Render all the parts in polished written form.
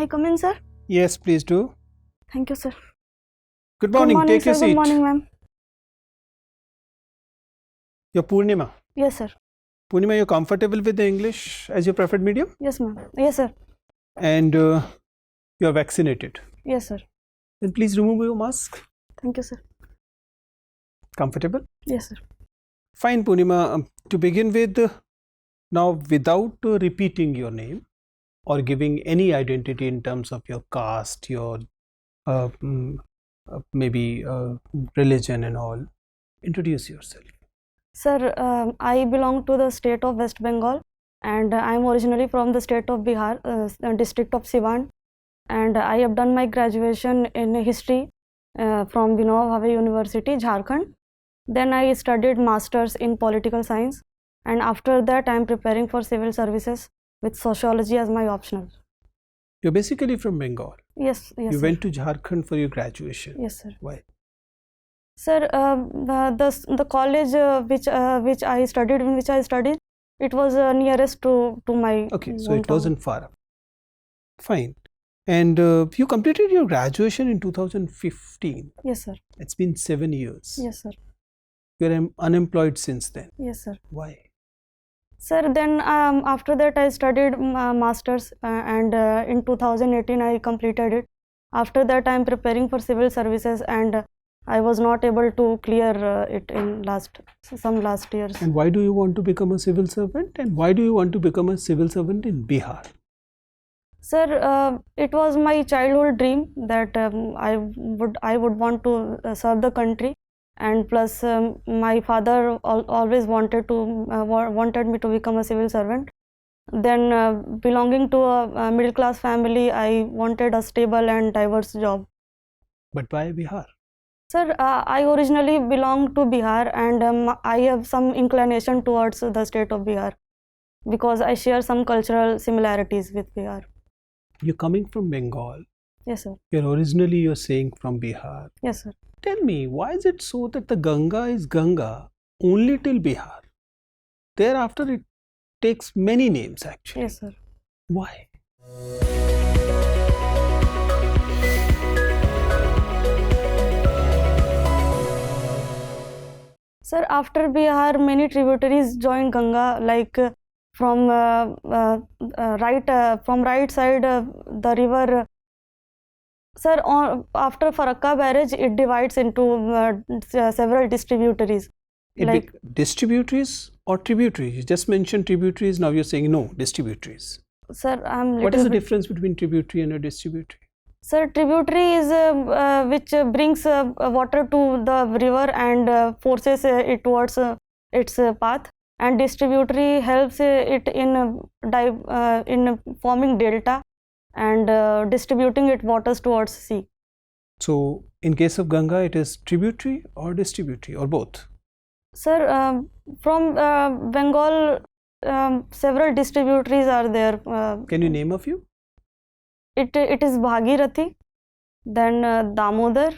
I come in, sir? Yes, please do. Thank you, sir. Good morning. Good morning, Take your sir. seat. Good morning, ma'am. You're Purnima. Yes, sir. Purnima, you're comfortable with the English as your preferred medium? Yes, ma'am. Yes, sir. And you're vaccinated. Yes, sir. Then please remove your mask. Thank you, sir. Comfortable? Yes, sir. Fine, Purnima. To begin with, now without repeating your name or giving any identity in terms of your caste, your maybe religion and all, introduce yourself. Sir, I belong to the state of West Bengal, and I am originally from the state of Bihar, district of Siwan, and I have done my graduation in history from Vinod Bhave University, Jharkhand. Then I studied masters in political science, and after that I am preparing for civil services with sociology as my optional. You're basically from Bengal. Yes, yes. You sir. went to Jharkhand for your graduation. Yes, sir. Why? Sir, the college which I studied, it was nearest to my. Okay, so hometown. it wasn't far up. Fine. And you completed your graduation in 2015. Yes, sir. It's been 7 years. Yes, sir. You're unemployed since then. Yes, sir. Why? Sir, then after that I studied masters and in 2018 I completed it. After that I am preparing for civil services and I was not able to clear it in some last years. And why do you want to become a civil servant? And why do you want to become a civil servant in Bihar? Sir, it was my childhood dream that I would want to serve the country, and plus my father always wanted me to become a civil servant. Then belonging to a middle class family, I wanted a stable and diverse job. But why Bihar? Sir, I originally belong to Bihar, and I have some inclination towards the state of Bihar because I share some cultural similarities with Bihar. You're coming from Bengal. Yes, sir. You're saying from Bihar. Yes, sir. Tell me, why is it so that the Ganga is Ganga only till Bihar? Thereafter it takes many names actually. Yes, sir. Why? Sir, after Bihar, many tributaries joined Ganga, like from right side the river. Sir, after Farakka barrage, it divides into several distributaries. Distributaries or tributaries? You just mentioned tributaries, now you're saying no, distributaries. Sir, what is the difference between tributary and a distributary? Sir, tributary is which brings water to the river and forces it towards its path, and distributary helps it in forming delta and distributing its waters towards sea. So, in case of Ganga, it is tributary or distributary or both? Sir, from Bengal, several distributaries are there. Can you name a few? It is Bhagirathi, then Damodar.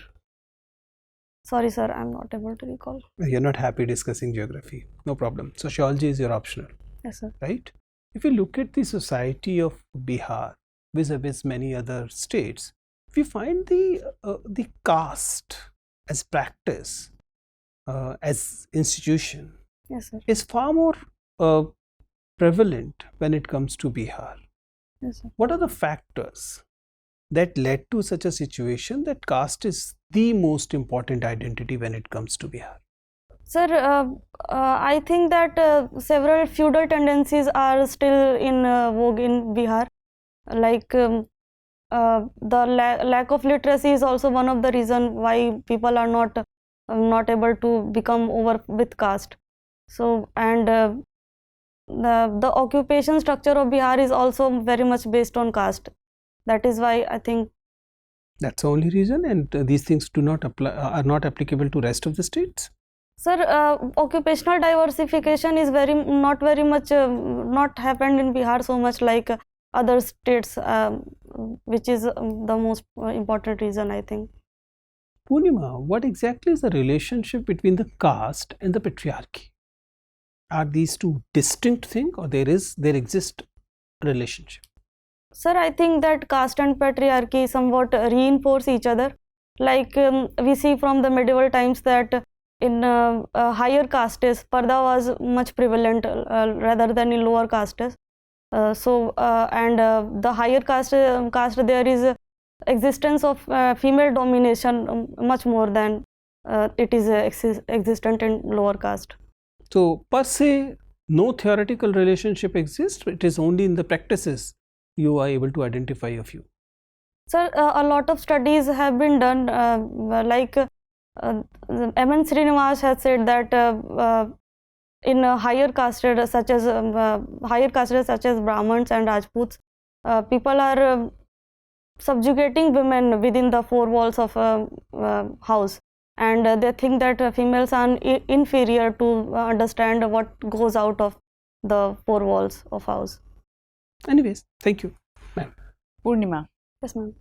Sorry, sir, I'm not able to recall. You're not happy discussing geography. No problem. Sociology is your optional. Yes, sir. Right? If you look at the society of Bihar vis-a-vis many other states, we find the caste as practice, as institution, yes, sir, is far more prevalent when it comes to Bihar. Yes, sir. What are the factors that led to such a situation that caste is the most important identity when it comes to Bihar? Sir, I think that several feudal tendencies are still in vogue in Bihar. Like the lack of literacy is also one of the reasons why people are not able to become over with caste. So, and the occupation structure of Bihar is also very much based on caste. That is why I think that's the only reason, and these things do not apply, are not applicable to rest of the states. Sir, occupational diversification is not very much not happened in Bihar so much like other states, which is the most important reason, I think. Purnima, what exactly is the relationship between the caste and the patriarchy? Are these two distinct things, or there exists a relationship? Sir, I think that caste and patriarchy somewhat reinforce each other. Like we see from the medieval times that in higher castes, parda was much prevalent rather than in lower castes. The higher caste there is existence of female domination much more than it is existent in lower caste. So per se, no theoretical relationship exists. It is only in the practices you are able to identify a few. Sir, a lot of studies have been done. M.N. Srinivas has said that in higher castes such as Brahmins and Rajputs, people are subjugating women within the four walls of a house, and they think that females are inferior to understand what goes out of the four walls of house. Anyways, thank you, ma'am. Purnima. Yes, ma'am.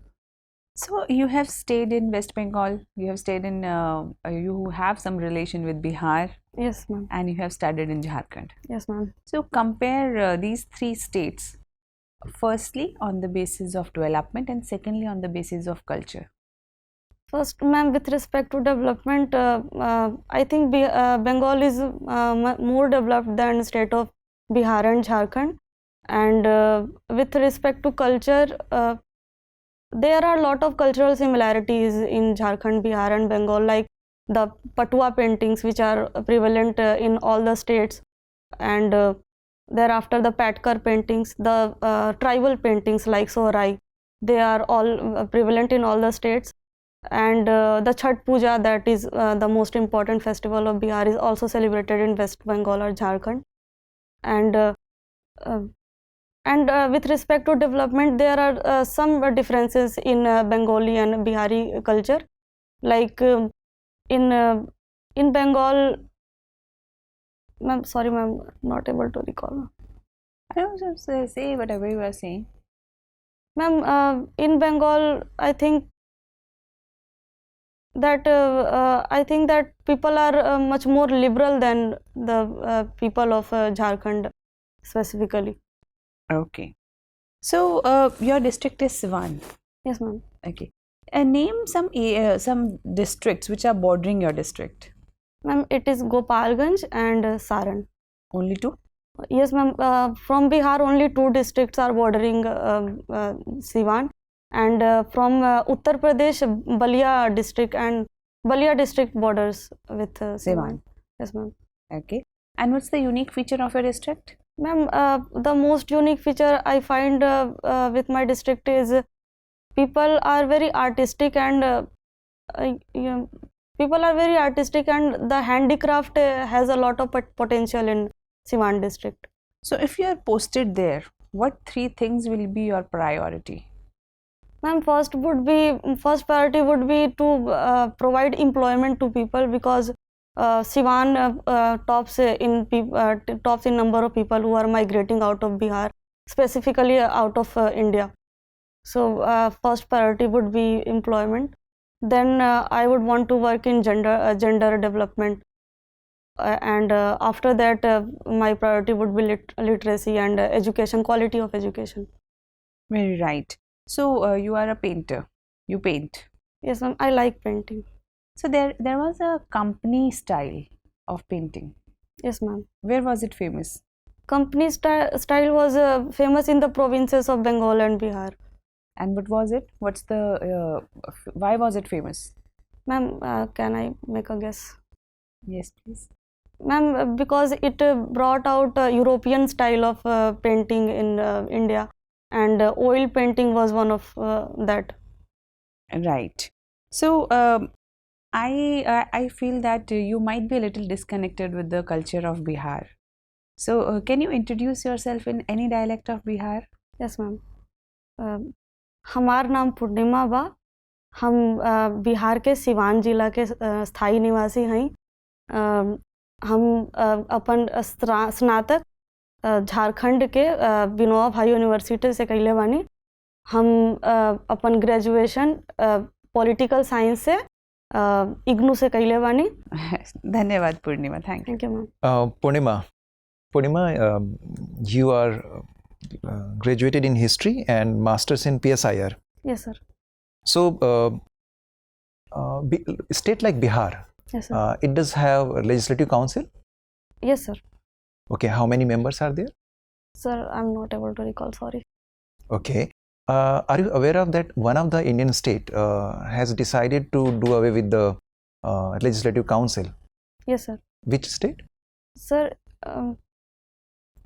So you have stayed in West Bengal, you have stayed in, you have some relation with Bihar. Yes, ma'am. And you have studied in Jharkhand. Yes, ma'am. So compare these three states, firstly on the basis of development and secondly on the basis of culture. First, ma'am, with respect to development, I think Bengal is more developed than state of Bihar and Jharkhand. And with respect to culture, there are a lot of cultural similarities in Jharkhand, Bihar and Bengal, like the Patua paintings which are prevalent in all the states, and thereafter the Patkar paintings, the tribal paintings like Sohrai, they are all prevalent in all the states. And the Chhat Puja, that is the most important festival of Bihar, is also celebrated in West Bengal or Jharkhand. And with respect to development, there are some differences in Bengali and Bihari culture. Like in Bengal, ma'am, sorry ma'am, not able to recall. I don't know, say whatever you are saying. Ma'am, in Bengal, I think that people are much more liberal than the people of Jharkhand specifically. Okay. So your district is Siwan. Yes, ma'am. Okay. Name some districts which are bordering your district. Ma'am, it is Gopalganj and Saran. Only two? Yes, ma'am. From Bihar, only two districts are bordering Siwan, and from Uttar Pradesh, Balia district borders with Siwan. Yes, ma'am. Okay. And what's the unique feature of your district? Ma'am, the most unique feature I find with my district is people are very artistic, and the handicraft has a lot of potential in Siwan district. So if you are posted there, what three things will be your priority? Ma'am, first priority would be to provide employment to people, because Siwan tops in number of people who are migrating out of Bihar, specifically out of India. So first priority would be employment. Then I would want to work in gender development, and after that my priority would be literacy and education, quality of education. Very right. So you are a painter. You paint. Yes, ma'am. I like painting. So there was a company style of painting. Yes, ma'am. Where was it famous? Company style was famous in the provinces of Bengal and Bihar. And what was it? Why was it famous? Ma'am, can I make a guess? Yes, please. Ma'am, because it brought out European style of painting in India, and oil painting was one of that. Right. So I feel that you might be a little disconnected with the culture of Bihar. So can you introduce yourself in any dialect of Bihar? Yes, ma'am. हमार नाम पूर्णिमा बा, हम बिहार के सिवान जिला के स्थायी निवासी हैं। हम अपन स्नातक झारखंड के विनोबा भाई यूनिवर्सिटी से कैले बानी। हम अपन ग्रेजुएशन पॉलिटिकल साइंस से इग्नू से कैले बानी। धन्यवाद Purnima, thank you ma'am. Purnima, you are graduated in history and masters in PSIR. Yes, sir. So, state like Bihar, Yes, sir. it does have a legislative council. Yes, sir. Okay, how many members are there? Sir, I'm not able to recall. Sorry. Okay. Are you aware of that one of the Indian state has decided to do away with the legislative council? Yes, sir. Which state? Sir,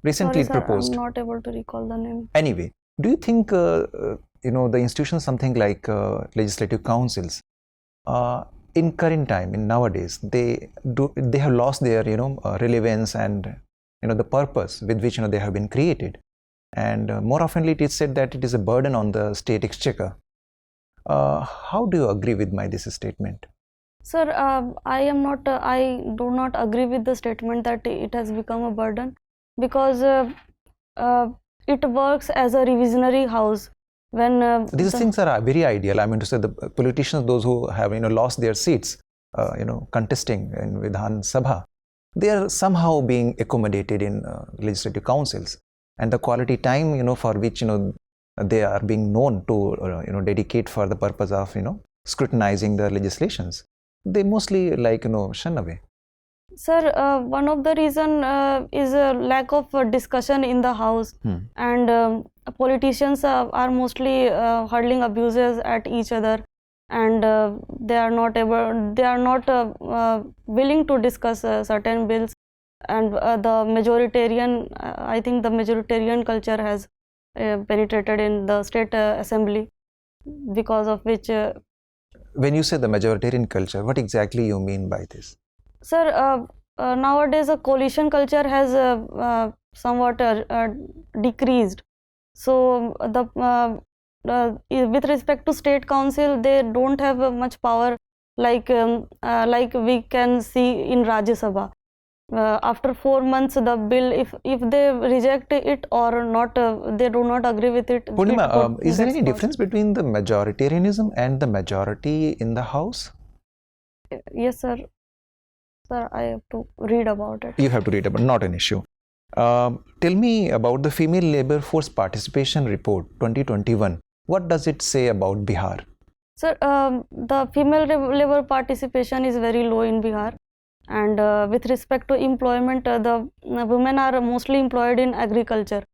Recently sorry, sir, proposed. I'm not able to recall the name. Anyway, do you think the institutions, something like legislative councils, in current time, in nowadays, they have lost their relevance and the purpose with which they have been created, and more oftenly it is said that it is a burden on the state exchequer. How do you agree with this statement? Sir, I do not agree with the statement that it has become a burden, because it works as a revisionary house. When These things are very ideal. I mean to say, the politicians, those who have lost their seats, contesting in Vidhan Sabha, they are somehow being accommodated in legislative councils, and the quality time for which they are being known to dedicate for the purpose of scrutinizing the legislations, they mostly shun away. Sir, one of the reason is a lack of discussion in the house, and politicians are mostly hurling abuses at each other, and they are not willing to discuss certain bills, and I think the majoritarian culture has penetrated in the state assembly, because of which when you say the majoritarian culture, what exactly you mean by this? Sir, nowadays a coalition culture has somewhat decreased. So with respect to state council, they don't have much power like we can see in Rajya Sabha. After 4 months, the bill, if they reject it or not, they do not agree with it. Purnima, is there any difference between the majoritarianism and the majority in the house? Yes, sir. Sir, I have to read about it. You have to read about it, not an issue. Tell me about the Female Labour Force Participation Report 2021. What does it say about Bihar? Sir, the female labor participation is very low in Bihar, and with respect to employment, the women are mostly employed in agriculture.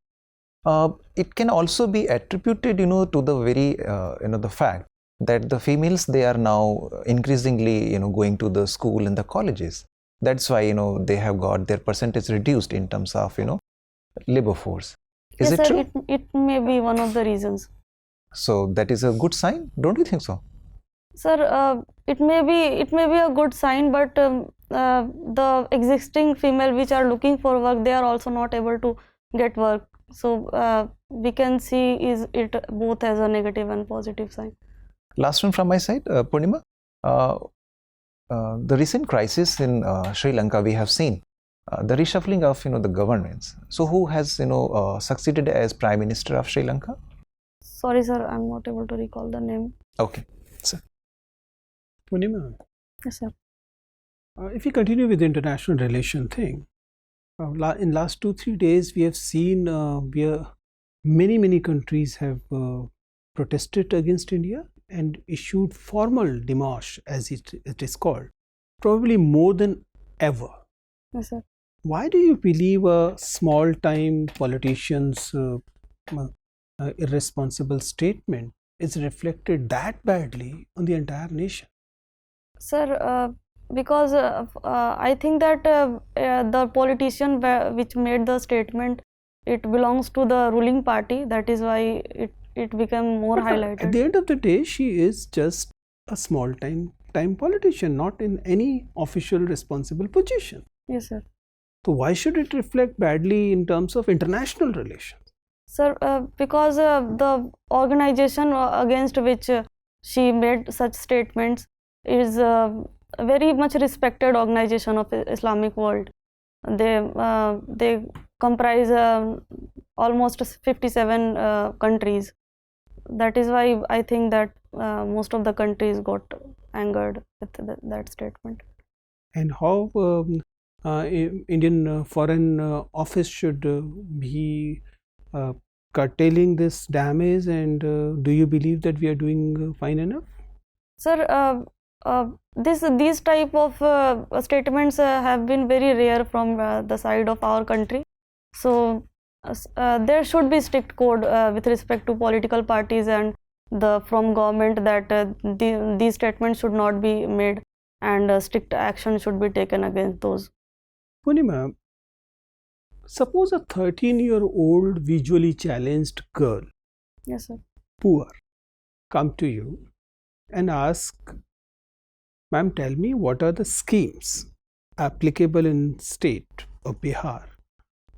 It can also be attributed, to the very, the fact that the females, they are now increasingly, going to the school and the colleges. That's why, they have got their percentage reduced in terms of, labor force. Is Yes, it sir, true? it may be one of the reasons. So that is a good sign, don't you think so? Sir, it may be a good sign, but the existing female which are looking for work, they are also not able to get work. So we can see it both as a negative and positive sign. Last one from my side, Purnima. The recent crisis in Sri Lanka, we have seen the reshuffling of the governments. So who has succeeded as Prime Minister of Sri Lanka? Sorry, sir, I'm not able to recall the name. Okay, sir. Purnima, Yes, sir. if we continue with the international relation thing, in last 2-3 days we have seen where many countries have protested against India and issued formal démarche, as it is called, probably more than ever. Yes, sir. Why do you believe a small-time politician's irresponsible statement is reflected that badly on the entire nation? Sir, because I think that the politician which made the statement, it belongs to the ruling party. That is why it became more highlighted. At the end of the day, she is just a small-time politician, not in any official responsible position. Yes, sir. So why should it reflect badly in terms of international relations? Sir, because the organization against which she made such statements is a very much respected organization of Islamic world. They comprise almost 57 countries. That is why I think that most of the countries got angered with that statement. And how Indian Foreign Office should be curtailing this damage, and do you believe that we are doing fine enough? Sir, these type of statements have been very rare from the side of our country. So there should be strict code with respect to political parties and from government, that these statements should not be made, and strict action should be taken against those. Purnima, suppose a 13-year-old visually challenged girl, Yes, sir. poor, come to you and ask, ma'am, tell me what are the schemes applicable in state of Bihar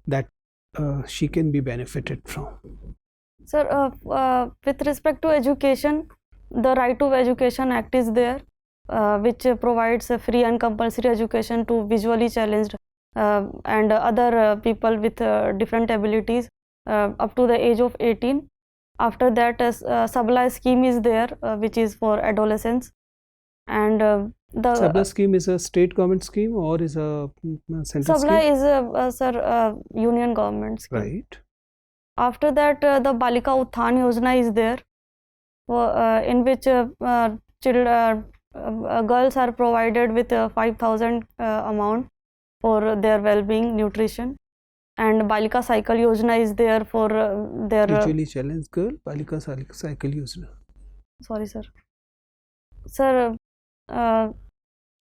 that she can be benefited from? Sir, with respect to education, the Right to Education Act is there, which provides a free and compulsory education to visually challenged and other people with different abilities up to the age of 18. After that, Sabla scheme is there, which is for adolescents. And the Sabla scheme is a state government scheme or is a central Sabla scheme? is a union government scheme. Right. After that, the Balika Utthan Yojana is there, in which girls are provided with 5,000 amount for their well-being, nutrition. And Balika Cycle Yojana is there for their Visually challenged girl, Balika Cycle Yojana. Sorry, sir. Sir,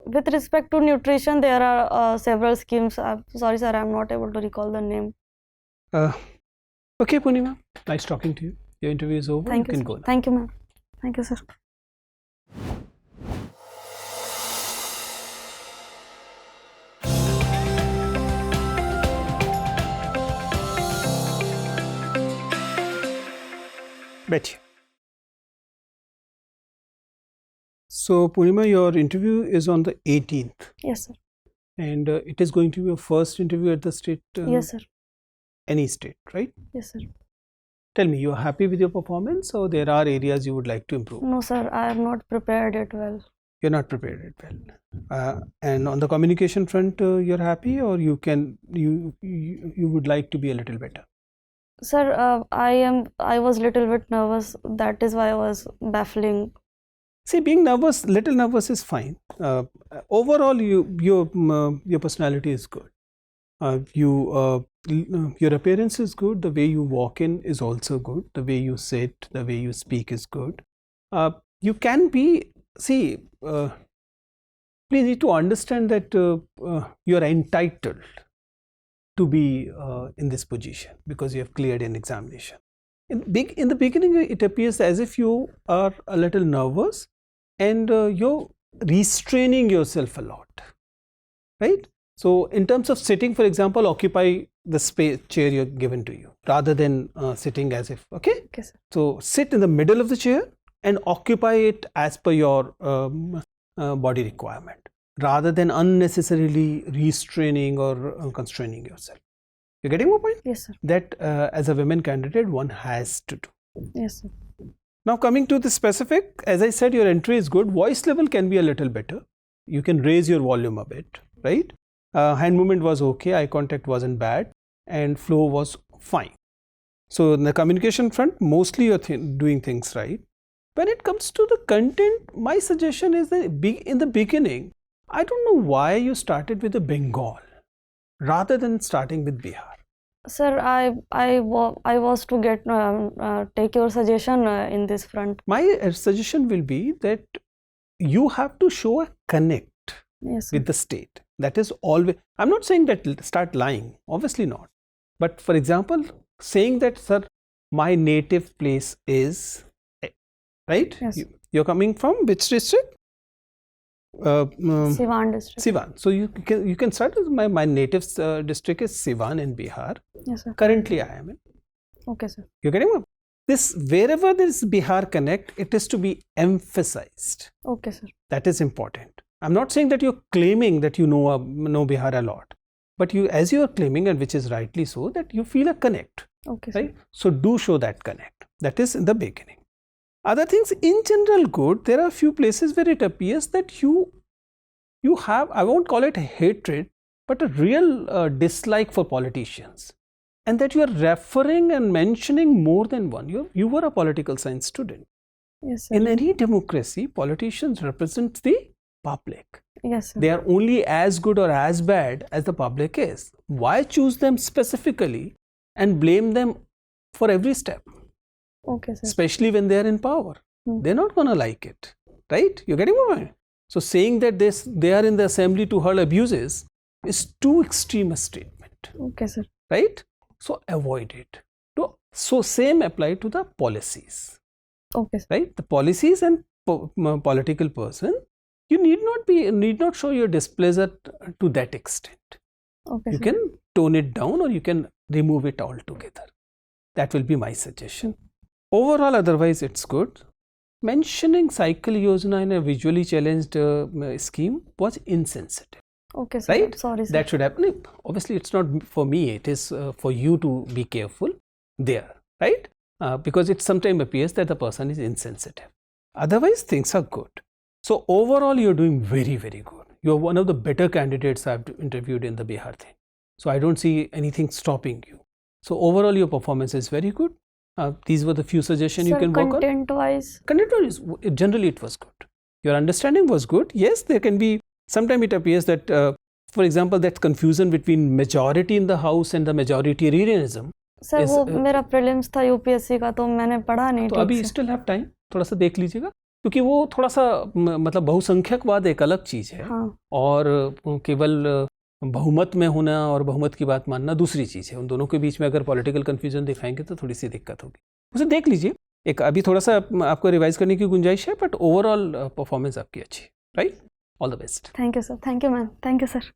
with respect to nutrition, there are several schemes. Sorry, sir, I am not able to recall the name. Okay, Purnima, nice talking to you. Your interview is over. Thank you, can sir. go now. Thank you, ma'am. Thank you, sir. Betty. So, Purnima, your interview is on the 18th, Yes, sir. and it is going to be your first interview at the state, Yes, sir. any state, right? Yes, sir. Tell me, you are happy with your performance, or there are areas you would like to improve? No, sir, I have not prepared it well. You're not prepared it well. And on the communication front, you're happy, or you would like to be a little better? Sir, I was little bit nervous. That is why I was baffling. See, being nervous, little nervous is fine. Overall, your personality is good. Your appearance is good. The way you walk in is also good. The way you sit, the way you speak is good. You can be, see, please need to understand that you are entitled to be in this position because you have cleared an examination. In the beginning, it appears as if you are a little nervous and you're restraining yourself a lot, right? So, in terms of sitting, for example, occupy the chair you're given to you rather than sitting as if, okay? Okay, sir. So, sit in the middle of the chair and occupy it as per your body requirement rather than unnecessarily restraining or constraining yourself. You're getting my point? Yes, sir. That as a women candidate, one has to do. Yes, sir. Now, coming to the specific, as I said, your entry is good. Voice level can be a little better. You can raise your volume a bit, right? Hand movement was okay, eye contact wasn't bad, and flow was fine. So, in the communication front, mostly you're doing things right. When it comes to the content, my suggestion is that in the beginning, I don't know why you started with the Bengal rather than starting with Bihar. Sir, I was to get take your suggestion in this front. My suggestion will be that you have to show a connect Yes, sir. with the state. That is always, I'm not saying that start lying, obviously not. But for example, saying that, sir, my native place is, right? Yes. You're coming from which district? Siwan district. Siwan. So you can start with my native district is Siwan in Bihar. Yes, sir. Currently I am in. Okay, sir. You're getting me? This, wherever there is Bihar connect, it is to be emphasized. Okay, sir. That is important. I'm not saying that you're claiming that you know Bihar a lot, but as you are claiming, and which is rightly so, that you feel a connect. Okay, sir. Right? So do show that connect. That is in the beginning. Other things in general good, there are a few places where it appears that you have, I won't call it a hatred, but a real dislike for politicians. and that you are referring and mentioning more than one. You were a political science student. Yes, sir. In any democracy, politicians represent the public. Yes, sir. They are only as good or as bad as the public is. Why choose them specifically and blame them for every step? Okay, sir. Especially when they are in power. They're not going to like it, right? You're getting my point? So saying that they are in the assembly to hurl abuses is too extreme a statement, Okay, sir. right? So avoid it. So same apply to the policies, Okay, sir. right? The policies and political person, you need not show your displeasure to that extent. Okay, You sir. can tone it down or you can remove it altogether. That will be my suggestion. Overall, otherwise it's good. Mentioning cycle yojana in a visually challenged scheme was insensitive. Okay, sir. Right? Sorry, sir. That should happen. Obviously, it's not for me. It is for you to be careful there, right? Because it sometimes appears that the person is insensitive. Otherwise, things are good. So overall, you're doing very, very good. You're one of the better candidates I've interviewed in the Bihar thing. So I don't see anything stopping you. So overall, your performance is very good. These were the few suggestions you Sir, can work on. content-wise, Content-wise, generally it was good. Your understanding was good. Yes, there can be, sometimes it appears that, for example, that confusion between majority in the house and the majoritarianism. Sir वो मेरा prelims था UPSC का तो मैंने पढ़ा नहीं तो ठीक अभी से। स्टिल हैव टाइम, थोड़ा सा देख लीजिएगा, क्योंकि वो थोड़ा सा मतलब बहुसंख्यकवाद एक अलग चीज है। हाँ। और केवल बहुमत में होना और बहुमत की बात मानना दूसरी चीज है। उन दोनों के बीच में अगर पॉलिटिकल कंफ्यूजन दिखाएंगे तो थोड़ी सी दिक्कत होगी। उसे देख लीजिए, एक अभी थोड़ा सा आपको रिवाइज करने की गुंजाइश है, बट ओवरऑल परफॉर्मेंस आपकी अच्छी है, right? All the best. Thank you sir, thank you ma'am, thank you sir.